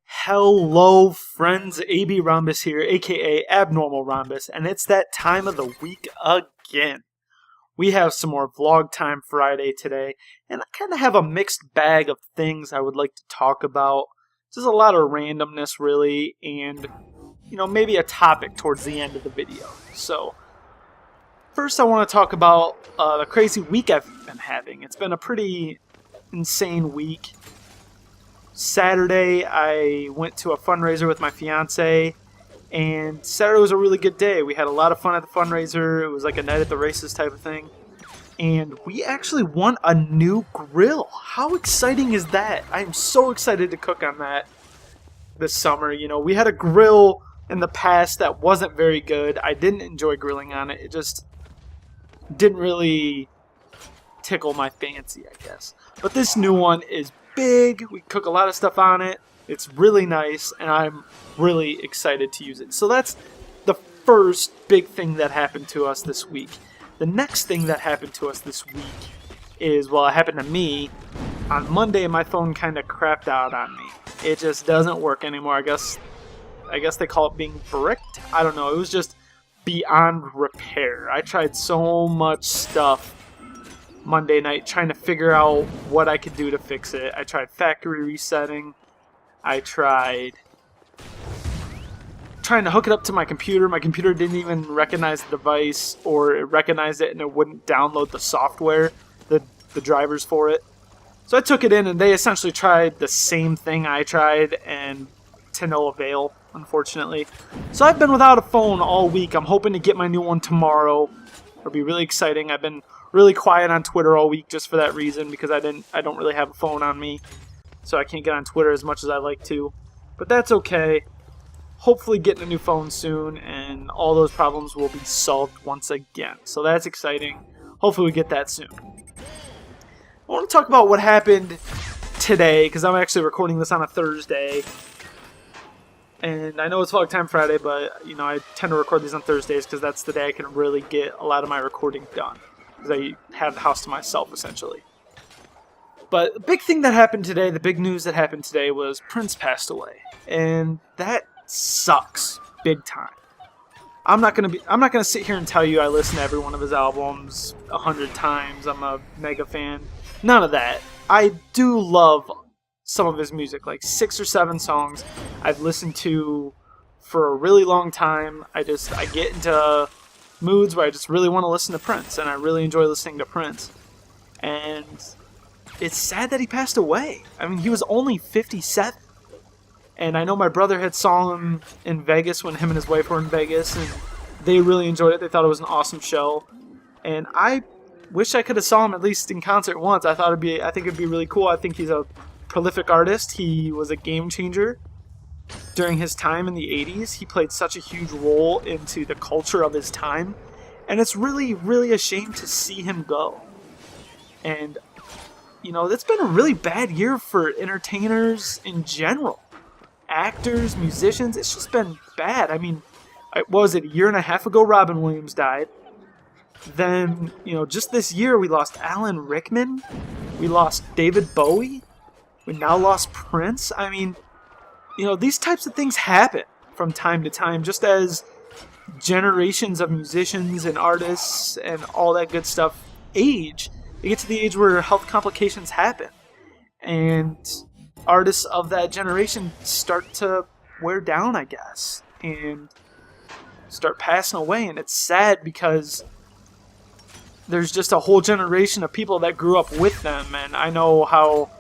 Hello, friends. AB Rhombus here, aka Abnormal Rhombus, and it's that time of the week again. We have some more Vlog Time Friday today, and I kind of have a mixed bag of things I would like to talk about. Just a lot of randomness, really, and, maybe a topic towards the end of the video. So, first I want to talk about the crazy week I've been having. It's been a pretty insane week. Saturday, I went to a fundraiser with my fiance, and Saturday was a really good day. We had a lot of fun at the fundraiser. It was like a night at the races type of thing. And we actually won a new grill. How exciting is that? I'm so excited to cook on that this summer. We had a grill in the past that wasn't very good. I didn't enjoy grilling on it. It just didn't really tickle my fancy, I guess. But this new one is big. We cook a lot of stuff on it. It's really nice, and I'm really excited to use it. So that's the first big thing that happened to us this week. The next thing that happened to us this week is, well, it happened to me. On Monday, my phone kind of crapped out on me. It just doesn't work anymore. I guess they call it being bricked. I don't know. It was just beyond repair. I tried so much stuff Monday night trying to figure out what I could do to fix it. I tried factory resetting. I tried trying to hook it up to my computer. My computer didn't even recognize the device, or it recognized it and it wouldn't download the software, the drivers for it. So I took it in and they essentially tried the same thing I tried, and to no avail, unfortunately. So I've been without a phone all week. I'm hoping to get my new one tomorrow. It'll be really exciting. I've been really quiet on Twitter all week just for that reason, because I don't really have a phone on me, so I can't get on Twitter as much as I like to. But that's okay. Hopefully getting a new phone soon, and all those problems will be solved once again. So that's exciting. Hopefully we get that soon. I want to talk about what happened today, because I'm actually recording this on a Thursday. And I know it's Vlog Time Friday, but I tend to record these on Thursdays because that's the day I can really get a lot of my recording done, because I have the house to myself, essentially. But the big thing that happened today, the big news that happened today, was Prince passed away. And that sucks big time. I'm not gonna sit here and tell you I listen to every one of his albums 100 times. I'm a mega fan. None of that. I do love some of his music, like 6 or 7 songs I've listened to for a really long time. I get into moods where I just really want to listen to Prince, and I really enjoy listening to Prince. And it's sad that he passed away. I mean, he was only 57. And I know my brother had saw him in Vegas when him and his wife were in Vegas, and they really enjoyed it. They thought it was an awesome show. And I wish I could have saw him at least in concert once. I think it'd be really cool. I think he's a prolific artist. He was a game changer during his time in the 80s. He played such a huge role into the culture of his time, and it's really, really a shame to see him go. And it's been a really bad year for entertainers in general, actors, musicians. It's just been bad. I mean, what was it, a year and a half ago Robin Williams died. Then just this year we lost Alan Rickman, we lost David Bowie. We now lost Prince. I mean, these types of things happen from time to time, just as generations of musicians and artists and all that good stuff age. They get to the age where health complications happen, and artists of that generation start to wear down, I guess, and start passing away. And it's sad because there's just a whole generation of people that grew up with them, and I know how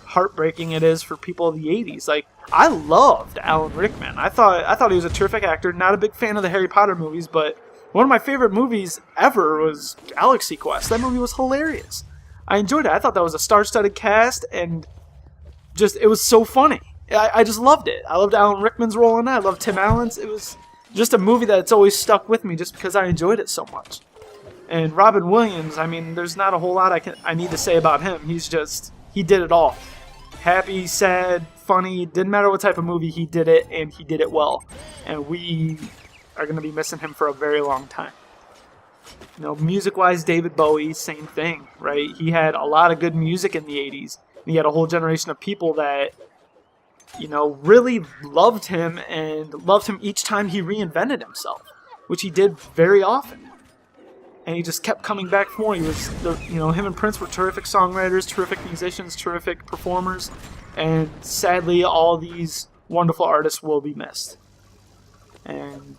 heartbreaking it is for people of the 80s. Like, I loved Alan Rickman. I thought he was a terrific actor. Not a big fan of the Harry Potter movies, but one of my favorite movies ever was Galaxy Quest. That movie was hilarious. I enjoyed it. I thought that was a star-studded cast, and it was so funny. I just loved it. I loved Alan Rickman's role in it. I loved Tim Allen's. It was just a movie that's always stuck with me just because I enjoyed it so much. And Robin Williams, I mean, there's not a whole lot I need to say about him. He did it all. Happy, sad, funny, didn't matter what type of movie, he did it, and he did it well. And we are going to be missing him for a very long time. Music-wise, David Bowie, same thing, right? He had a lot of good music in the 80s. And he had a whole generation of people that you know, really loved him and loved him each time he reinvented himself, which he did very often. And he just kept coming back for more. He was, you know, him and Prince were terrific songwriters, terrific musicians, terrific performers, and sadly, all these wonderful artists will be missed. And,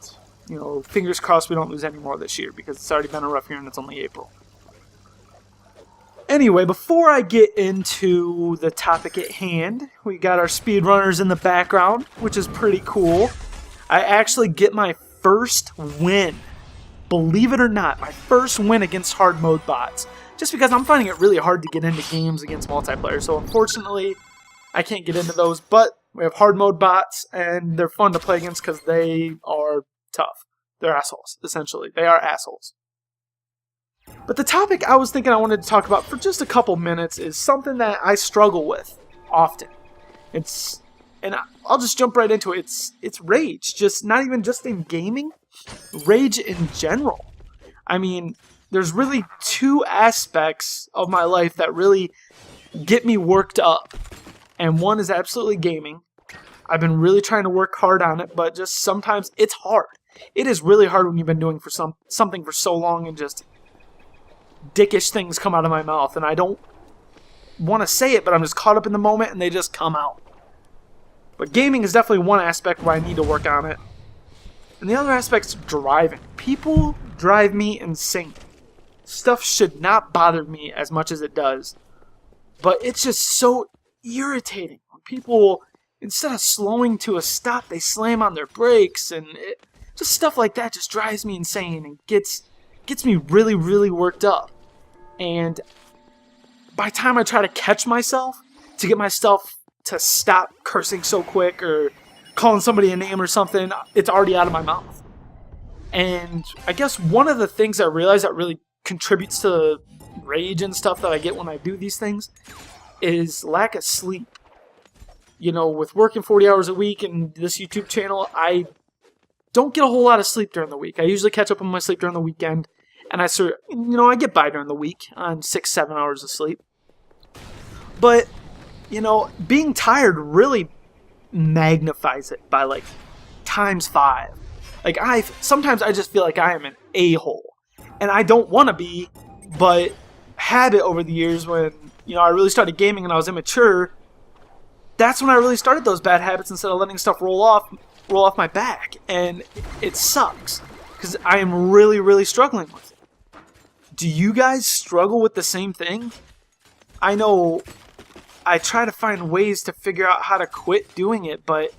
you know, fingers crossed we don't lose any more this year, because it's already been a rough year and it's only April. Anyway, before I get into the topic at hand, we got our speedrunners in the background, which is pretty cool. I actually get my first win. Believe it or not, my first win against hard mode bots. Just because I'm finding it really hard to get into games against multiplayer. So unfortunately, I can't get into those. But we have hard mode bots, and they're fun to play against because they are tough. They're assholes, essentially. They are assholes. But the topic I was thinking I wanted to talk about for just a couple minutes is something that I struggle with often. And I'll just jump right into it. It's rage. Just not even just in gaming. Rage in general. I mean, there's really two aspects of my life that really get me worked up. And one is absolutely gaming. I've been really trying to work hard on it, but just sometimes it's hard. It is really hard when you've been doing something for so long and just dickish things come out of my mouth. And I don't want to say it, but I'm just caught up in the moment and they just come out. But gaming is definitely one aspect where I need to work on it. And the other aspect is driving. People drive me insane. Stuff should not bother me as much as it does. But it's just so irritating when people, instead of slowing to a stop, they slam on their brakes. And just stuff like that just drives me insane and gets me really, really worked up. And by the time I try to catch myself, to get myself to stop cursing so quick or calling somebody a name or something, it's already out of my mouth. And I guess one of the things I realize that really contributes to the rage and stuff that I get when I do these things is lack of sleep. You know, with working 40 hours a week and this YouTube channel, I don't get a whole lot of sleep during the week. I usually catch up on my sleep during the weekend, and I get by during the week on 6-7 hours of sleep. But, you know, being tired really magnifies it by like ×5. Like sometimes I just feel like I am an a-hole, and I don't want to be, but habit over the years when, you know, I really started gaming and I was immature, that's when I really started those bad habits instead of letting stuff roll off my back, and it sucks because I am really, really struggling with it. Do you guys struggle with the same thing? I know I try to find ways to figure out how to quit doing it, but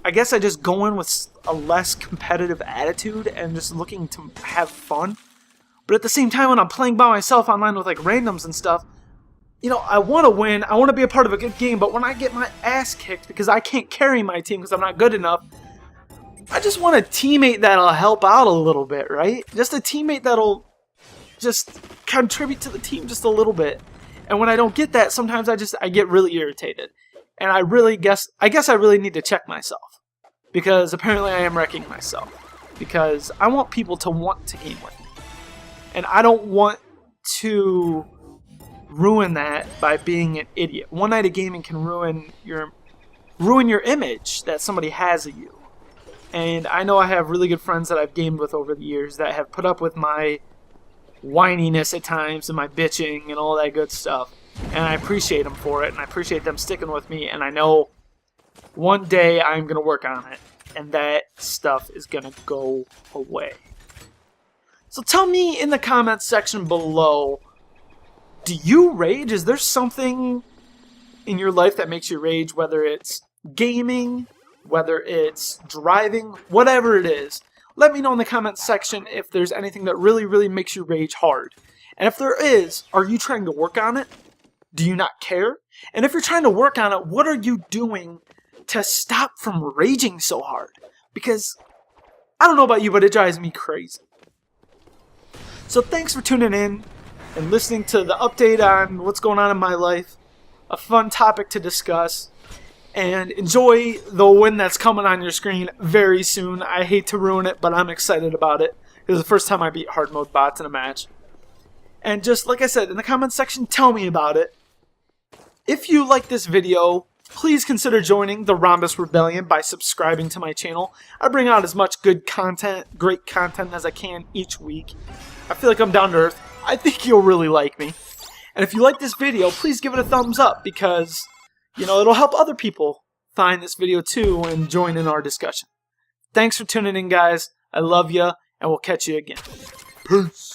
I guess I just go in with a less competitive attitude and just looking to have fun. But at the same time, when I'm playing by myself online with like randoms and stuff, you know, I want to win, I want to be a part of a good game, but when I get my ass kicked because I can't carry my team because I'm not good enough, I just want a teammate that'll help out a little bit, right? Just a teammate that'll just contribute to the team just a little bit. And when I don't get that, sometimes I get really irritated. And I guess I really need to check myself. Because apparently I am wrecking myself. Because I want people to want to game with me. And I don't want to ruin that by being an idiot. One night of gaming can ruin your image that somebody has of you. And I know I have really good friends that I've gamed with over the years that have put up with my whininess at times and my bitching and all that good stuff. And I appreciate them for it, and I appreciate them sticking with me, and I know one day I'm going to work on it, and that stuff is going to go away. So tell me in the comments section below, do you rage? Is there something in your life that makes you rage, whether it's gaming, whether it's driving, whatever it is? Let me know in the comments section if there's anything that really, really makes you rage hard. And if there is, are you trying to work on it? Do you not care? And if you're trying to work on it, what are you doing to stop from raging so hard? Because, I don't know about you, but it drives me crazy. So thanks for tuning in and listening to the update on what's going on in my life. A fun topic to discuss. And enjoy the win that's coming on your screen very soon. I hate to ruin it, but I'm excited about it. It was the first time I beat hard mode bots in a match. And just like I said, in the comments section, tell me about it. If you like this video, please consider joining the Rhombus Rebellion by subscribing to my channel. I bring out as much good content, great content as I can each week. I feel like I'm down to earth. I think you'll really like me. And if you like this video, please give it a thumbs up because, it'll help other people find this video too and join in our discussion. Thanks for tuning in, guys. I love ya, and we'll catch you again. Peace.